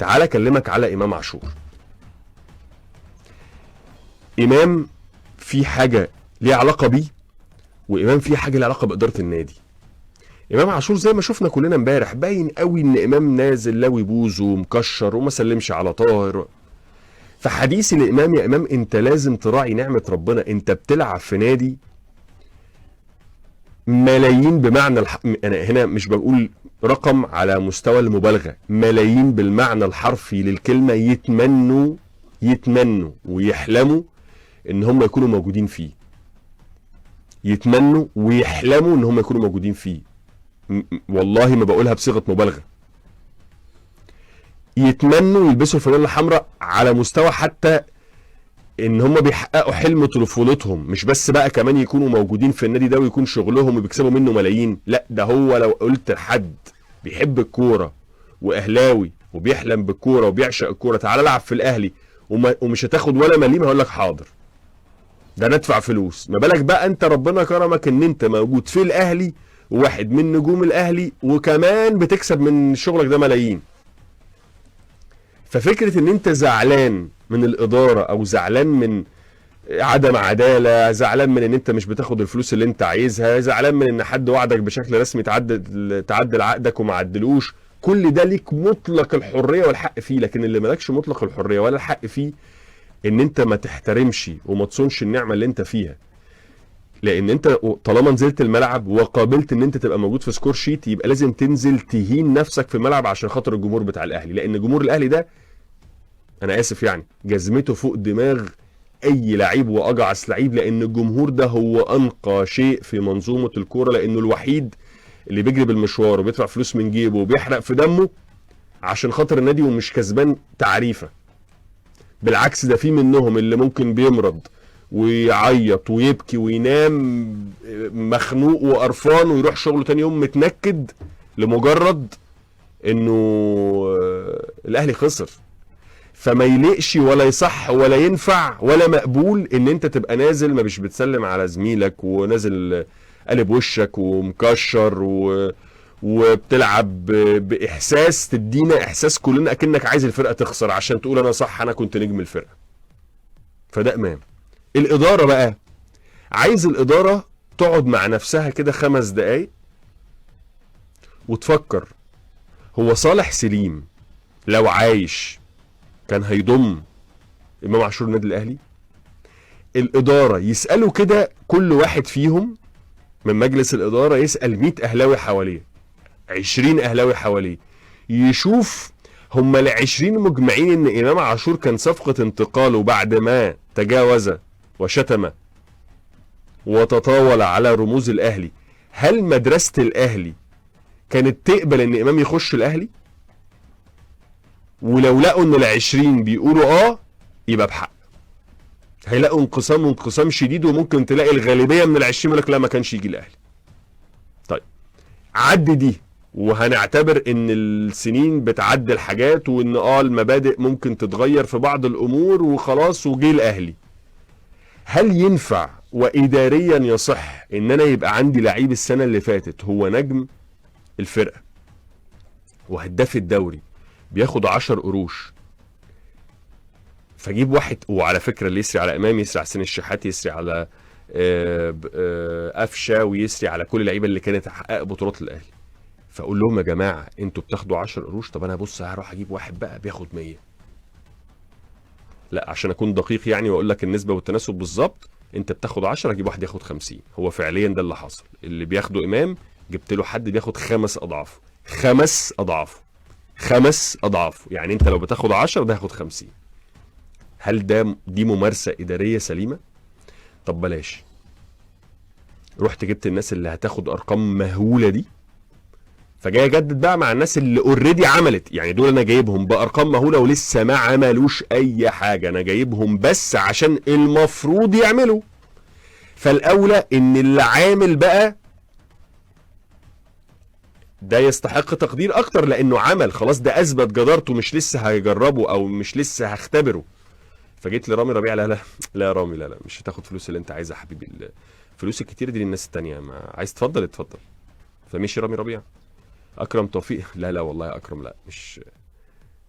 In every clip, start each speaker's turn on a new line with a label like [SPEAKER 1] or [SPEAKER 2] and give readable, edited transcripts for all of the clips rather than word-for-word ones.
[SPEAKER 1] تعال اكلمك على امام عاشور. امام في حاجه ليها علاقه بيه، وامام في حاجه ليها علاقه باداره النادي. امام عاشور زي ما شفنا كلنا امبارح باين قوي ان امام نازل لاوي بوزه ومكشر وما سلمش على طاهر. فحديثي لامام، يا امام انت لازم تراعي نعمه ربنا، انت بتلعب في نادي ملايين بمعنى انا هنا مش بقول رقم على مستوى المبالغه، ملايين بالمعنى الحرفي للكلمه يتمنوا ويحلموا ان هم يكونوا موجودين فيه. يتمنوا ويحلموا ان هم يكونوا موجودين فيه، والله ما بقولها بصيغه مبالغه. يتمنوا يلبسوا الفانيلا الحمراء على مستوى حتى ان هم بيحققوا حلم طفولتهم، مش بس بقى كمان يكونوا موجودين في النادي ده ويكون شغلهم وبيكسبوا منه ملايين، لا ده هو لو قلت لحد بيحب الكوره واهلاوي وبيحلم بالكوره وبيعشق الكوره تعال العب في الاهلي ومش هتاخد ولا مليم، هقول لك حاضر، ده ندفع فلوس. ما بالك بقى انت ربنا كرمك ان انت موجود في الاهلي وواحد من نجوم الاهلي وكمان بتكسب من شغلك ده ملايين. ففكره ان انت زعلان من الاداره او زعلان من عدم عداله، زعلان من ان انت مش بتاخد الفلوس اللي انت عايزها، زعلان من ان حد وعدك بشكل رسمي تعدل عقدك وما عدلوش، كل ده ليك مطلق الحريه والحق فيه. لكن اللي مالكش مطلق الحريه ولا الحق فيه ان انت ما تحترمش وما تصونش النعمه اللي انت فيها. لان انت طالما نزلت الملعب وقابلت ان انت تبقى موجود في سكور شيت، يبقى لازم تنزل تهين نفسك في الملعب عشان خاطر الجمهور بتاع الاهلي. لان جمهور الاهلي ده انا اسف يعني جزمته فوق دماغ اي لعيب واجعص لعيب، لان الجمهور ده هو انقى شيء في منظومه الكوره، لانه الوحيد اللي بيجري بالمشوار وبيدفع فلوس من جيبه وبيحرق في دمه عشان خاطر النادي ومش كسبان تعريفه. بالعكس ده في منهم اللي ممكن بيمرض ويعيط ويبكي وينام مخنوق وقرفان ويروح شغله تاني يوم متنكد لمجرد انه الاهلي خسر. فما يليقش ولا يصح ولا ينفع ولا مقبول ان انت تبقى نازل ما مش بتسلم على زميلك ونازل قلب وشك ومكشر وبتلعب باحساس تدينا احساس كلنا اكنك عايز الفرقه تخسر عشان تقول انا صح انا كنت نجم الفرقه. فده امام. الاداره بقى عايز الاداره تقعد مع نفسها كده 5 دقايق وتفكر هو صالح سليم لو عايش كان هيضم امام عاشور النادي الاهلي؟ الاداره يسالوا كده كل واحد فيهم من مجلس الاداره يسال 100 اهلاوي حواليه، 20 اهلاوي حواليه، يشوف هم ال20 مجمعين ان امام عاشور كان صفقه انتقاله بعد ما تجاوز وشتم وتطاول على رموز الاهلي، هل مدرسه الاهلي كانت تقبل ان امام يخش الاهلي؟ ولو لقوا ان ال20 بيقولوا يبقى بحق، هيلاقوا انقسام شديد، وممكن تلاقي الغالبيه من ال20 يقول لك لا ما كانش يجي الاهلي. طيب عدي دي وهنعتبر ان السنين بتعدل حاجات وان المبادئ ممكن تتغير في بعض الامور وخلاص وجي الاهلي. هل ينفع واداريا يصح ان انا يبقى عندي لعيب السنه اللي فاتت هو نجم الفرقه وهداف الدوري بياخد 10 قروش، فجيب واحد، وعلى فكره اللي يسري على امام يسري على حسين الشحات يسري على قفشه ويسري على كل اللعيبه اللي كانت تحقق بطولات الاهلي، فاقول لهم يا جماعه انتوا بتاخدوا 10 قروش، طب انا بص هروح اجيب واحد بقى بياخد 100. لا عشان اكون دقيق يعني واقول لك النسبه والتناسب بالظبط، انت بتاخد 10 اجيب واحد ياخد 50. هو فعليا ده اللي حصل، اللي بياخده امام جبت له حد بياخد 5 اضعافه، 5 اضعافه، 5 اضعافه، يعني انت لو بتاخد 10 ده هياخد 50. هل دي ممارسه اداريه سليمه؟ طب بلاش، رحت جبت الناس اللي هتاخد ارقام مهوله دي، فجاي اجدد بقى مع الناس اللي اوريدي عملت، يعني دول انا جايبهم بارقام مهوله ولسه ما عملوش اي حاجه، انا جايبهم بس عشان المفروض يعملوا. فالاولى ان اللي عامل بقى ده يستحق تقدير اكتر لانه عمل خلاص، ده اثبت جدارته، مش لسه هيجربه او مش لسه هختبره. فجيت لرامي ربيعه لا لا يا رامي لا مش هتاخد فلوس اللي انت عايزها يا حبيبي، الفلوس الكتير دي للناس التانية، ما عايز تفضل اتفضل. فمشي رامي ربيعه. اكرم توفيق لا والله يا اكرم لا، مش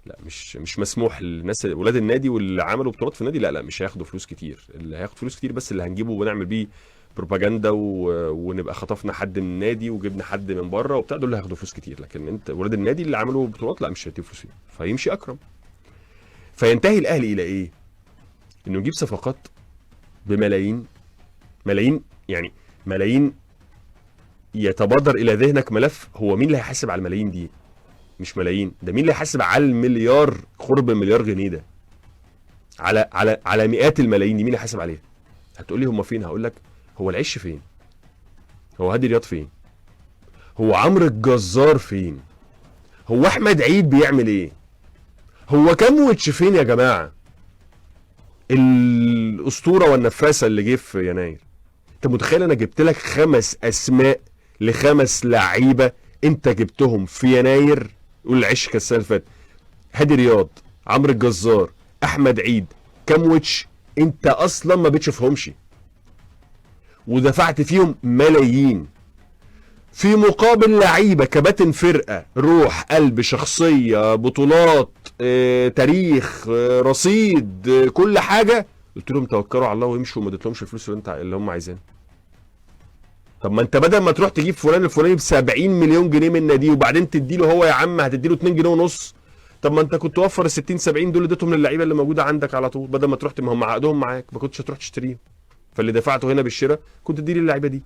[SPEAKER 1] لا مش مسموح للناس ولاد النادي واللي عملوا بطولات في النادي، لا مش هياخدوا فلوس كتير. اللي هياخد فلوس كتير بس اللي هنجيبه ونعمل بيه بروباجندا ونبقى خطفنا حد من النادي وجبنا حد من بره وبتاع، دول اللي هياخدوا فلوس كتير. لكن انت ولاد النادي اللي عملوا بطولات لا مش هيديهم فلوس كتير، فيمشي اكرم. فينتهي الاهلي الى ايه؟ انه يجيب صفقات بملايين، ملايين يعني ملايين. يتبادر الى ذهنك ملف، هو مين اللي هيحاسب على الملايين دي؟ مش ملايين، ده مين اللي هيحاسب على المليار، قرب المليار جنيه ده، على مئات الملايين دي، مين اللي هيحاسب عليها؟ هتقول لي هم فين؟ هقول لك هو العش فين؟ هو هادي رياض فين؟ هو عمرو الجزار فين؟ هو احمد عيد بيعمل ايه؟ هو كاموتش فين يا جماعه؟ الاسطوره والنفاسه اللي جه في يناير. انت متخيل انا جبت لك 5 اسماء ل5 لعيبه انت جبتهم في يناير؟ قول العش كالسنه اللي فاتت. هادي رياض، عمرو الجزار، احمد عيد، كاموتش، انت اصلا ما بتشوفهمش ودفعت فيهم ملايين في مقابل لعيبه كباتن فرقه، روح، قلب، شخصيه، بطولات، تاريخ، رصيد، كل حاجه. قلت لهم توكلوا على الله ويمشوا وما اديتلهمش الفلوس اللي هم عايزينها. طب ما انت بدل ما تروح تجيب فلان الفلاني ب 70 مليون جنيه من ناديه وبعدين تديله هو، يا عم هتديله 2 جنيه ونص، طب ما انت كنت توفر ال 60 70 دول اديتهم للعيبه اللي موجوده عندك على طول، بدل ما تروح، ما هم عقدهم معاك، ما كنتش هتروح تشتريهم. فاللي دفعته هنا بالشراء كنت تديه للعيبه دي.